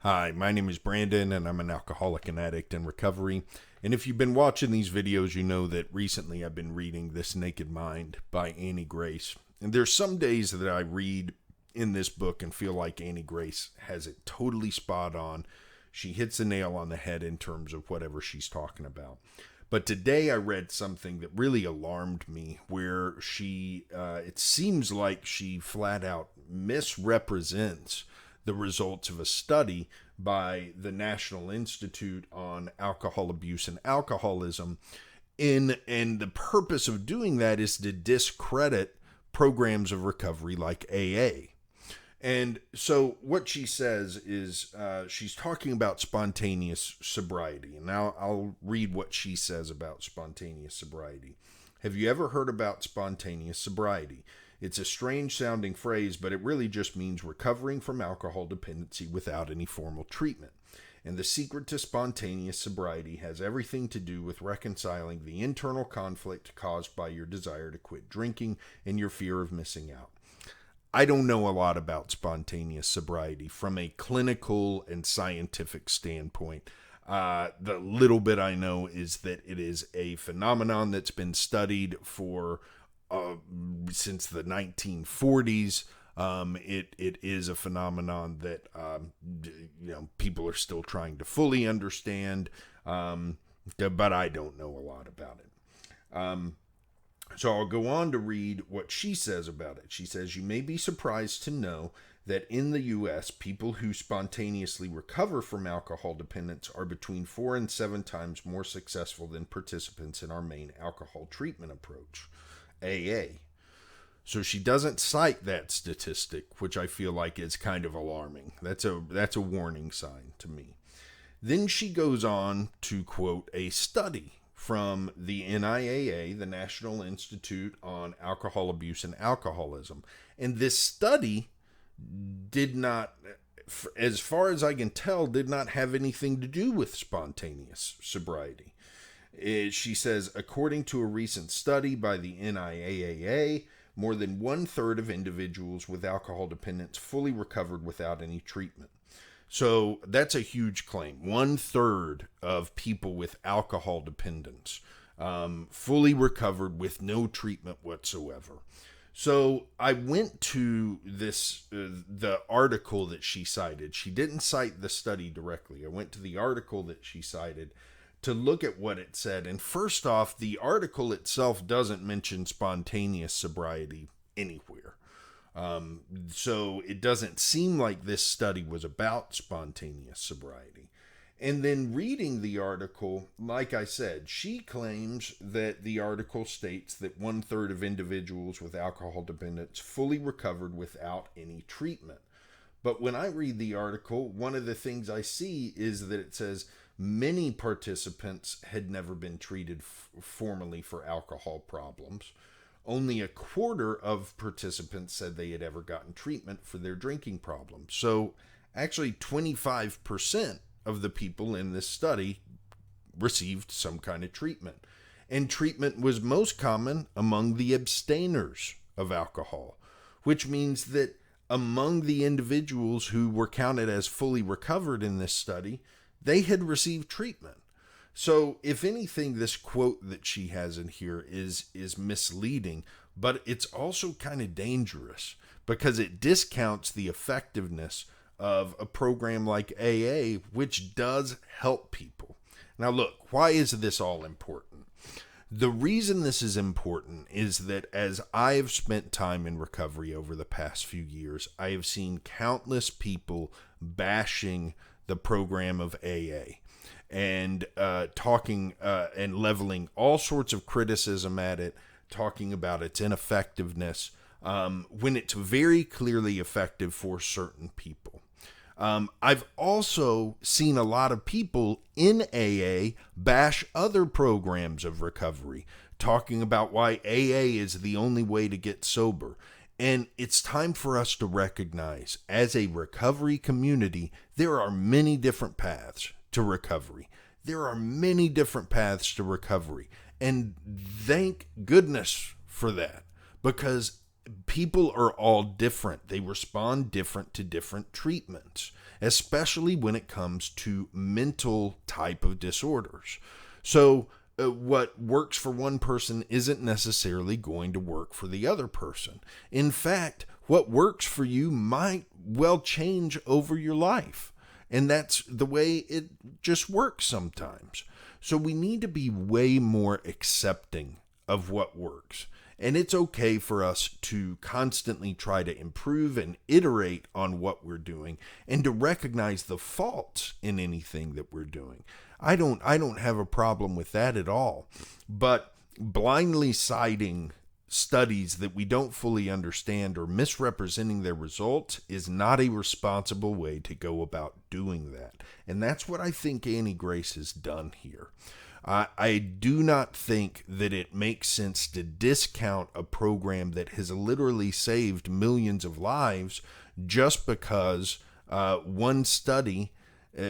Hi, my name is Brandon, and I'm an alcoholic and addict in recovery. And if you've been watching these videos, you know that recently I've been reading This Naked Mind by Annie Grace. And there's some days that I read in this book and feel like Annie Grace has it totally spot on. She hits the nail on the head in terms of whatever she's talking about. But today I read something that really alarmed me, where it seems like she flat out misrepresents the results of a study by the National Institute on Alcohol Abuse and Alcoholism. And the purpose of doing that is to discredit programs of recovery like AA. And so what she says is she's talking about spontaneous sobriety. And now I'll read what she says about spontaneous sobriety. Have you ever heard about spontaneous sobriety? It's a strange sounding phrase, but it really just means recovering from alcohol dependency without any formal treatment. And the secret to spontaneous sobriety has everything to do with reconciling the internal conflict caused by your desire to quit drinking and your fear of missing out. I don't know a lot about spontaneous sobriety from a clinical and scientific standpoint. The little bit I know is that it is a phenomenon that's been studied for since the 1940s. It is a phenomenon that people are still trying to fully understand, but I don't know a lot about it. So I'll go on to read what she says about it. She says, "You may be surprised to know that in the U.S., people who spontaneously recover from alcohol dependence are between 4 and 7 times more successful than participants in our main alcohol treatment approach, AA." So she doesn't cite that statistic, which I feel like is kind of alarming. That's a warning sign to me. Then she goes on to quote a study from the NIAA, the National Institute on Alcohol Abuse and Alcoholism. And this study did not, as far as I can tell, did not have anything to do with spontaneous sobriety. She says, according to a recent study by the NIAAA, more than 1/3 of individuals with alcohol dependence fully recovered without any treatment. So that's a huge claim. 1/3 of people with alcohol dependence fully recovered with no treatment whatsoever. So I went to the article that she cited. She didn't cite the study directly. I went to the article that she cited to look at what it said. And first off, the article itself doesn't mention spontaneous sobriety anywhere. So it doesn't seem like this study was about spontaneous sobriety. And then reading the article, like I said, she claims that the article states that 1/3 of individuals with alcohol dependence fully recovered without any treatment. But when I read the article, one of the things I see is that it says many participants had never been treated formally for alcohol problems. Only 1/4 of participants said they had ever gotten treatment for their drinking problems. So actually 25% of the people in this study received some kind of treatment. And treatment was most common among the abstainers of alcohol, which means that among the individuals who were counted as fully recovered in this study, they had received treatment. So if anything, this quote that she has in here is misleading, but it's also kind of dangerous because it discounts the effectiveness of a program like AA, which does help people. Now look, why is this all important? The reason this is important is that as I have spent time in recovery over the past few years, I have seen countless people bashing the program of AA and talking and leveling all sorts of criticism at it, talking about its ineffectiveness, when it's very clearly effective for certain people. I've also seen a lot of people in AA bash other programs of recovery, talking about why AA is the only way to get sober. And it's time for us to recognize, as a recovery community, there are many different paths to recovery. There are many different paths to recovery. And thank goodness for that. because people are all different. They respond different to different treatments, especially when it comes to mental type of disorders. So what works for one person isn't necessarily going to work for the other person. In fact, what works for you might well change over your life. And that's the way it just works sometimes. So we need to be way more accepting of what works. And it's okay for us to constantly try to improve and iterate on what we're doing and to recognize the faults in anything that we're doing. I don't have a problem with that at all. But blindly citing studies that we don't fully understand or misrepresenting their results is not a responsible way to go about doing that. And that's what I think Annie Grace has done here. I do not think that it makes sense to discount a program that has literally saved millions of lives just because one study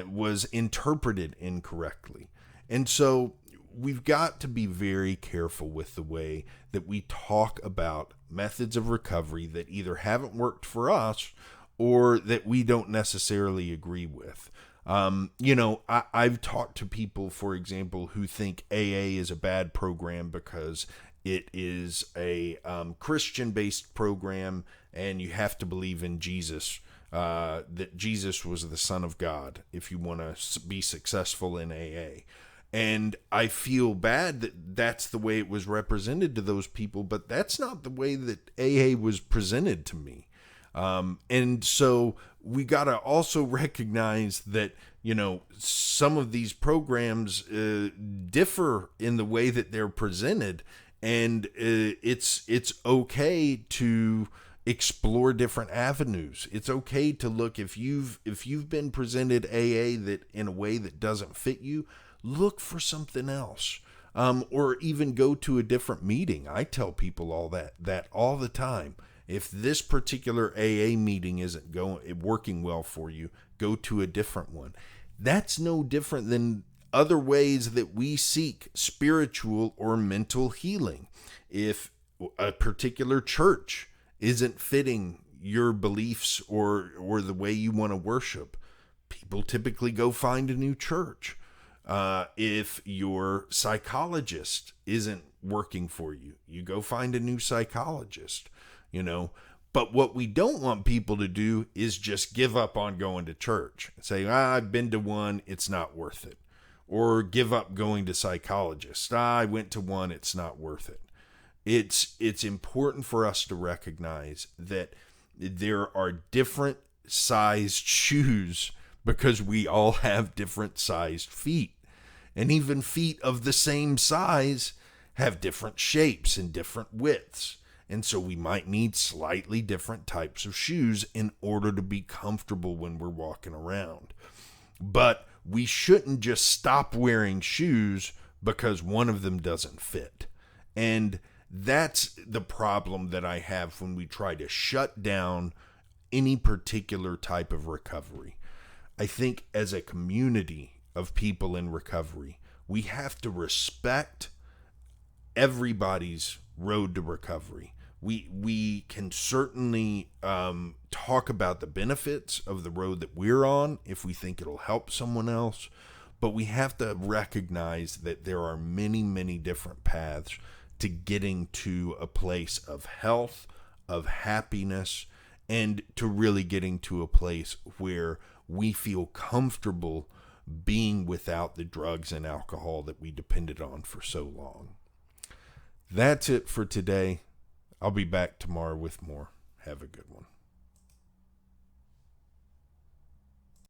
was interpreted incorrectly. And so we've got to be very careful with the way that we talk about methods of recovery that either haven't worked for us or that we don't necessarily agree with. I've talked to people, for example, who think AA is a bad program because it is a Christian-based program and you have to believe in Jesus, that Jesus was the Son of God if you want to be successful in AA. And I feel bad that that's the way it was represented to those people, but that's not the way that AA was presented to me. And so we got to also recognize that, some of these programs differ in the way that they're presented, and it's okay to explore different avenues. It's okay to look, if you've been presented AA that in a way that doesn't fit you, look for something else. Or even go to a different meeting. I tell people all that all the time. If this particular AA meeting isn't working well for you, go to a different one. That's no different than other ways that we seek spiritual or mental healing. If a particular church isn't fitting your beliefs or the way you want to worship, people typically go find a new church. If your psychologist isn't working for you, you go find a new psychologist. But what we don't want people to do is just give up on going to church and say, I've been to one, it's not worth it. Or give up going to psychologists. I went to one, it's not worth it. It's important for us to recognize that there are different sized shoes because we all have different sized feet. And even feet of the same size have different shapes and different widths. And so we might need slightly different types of shoes in order to be comfortable when we're walking around. But we shouldn't just stop wearing shoes because one of them doesn't fit. And that's the problem that I have when we try to shut down any particular type of recovery. I think as a community of people in recovery, we have to respect everybody's road to recovery. We can certainly talk about the benefits of the road that we're on if we think it'll help someone else, but we have to recognize that there are many, many different paths to getting to a place of health, of happiness, and to really getting to a place where we feel comfortable being without the drugs and alcohol that we depended on for so long. That's it for today. I'll be back tomorrow with more. Have a good one.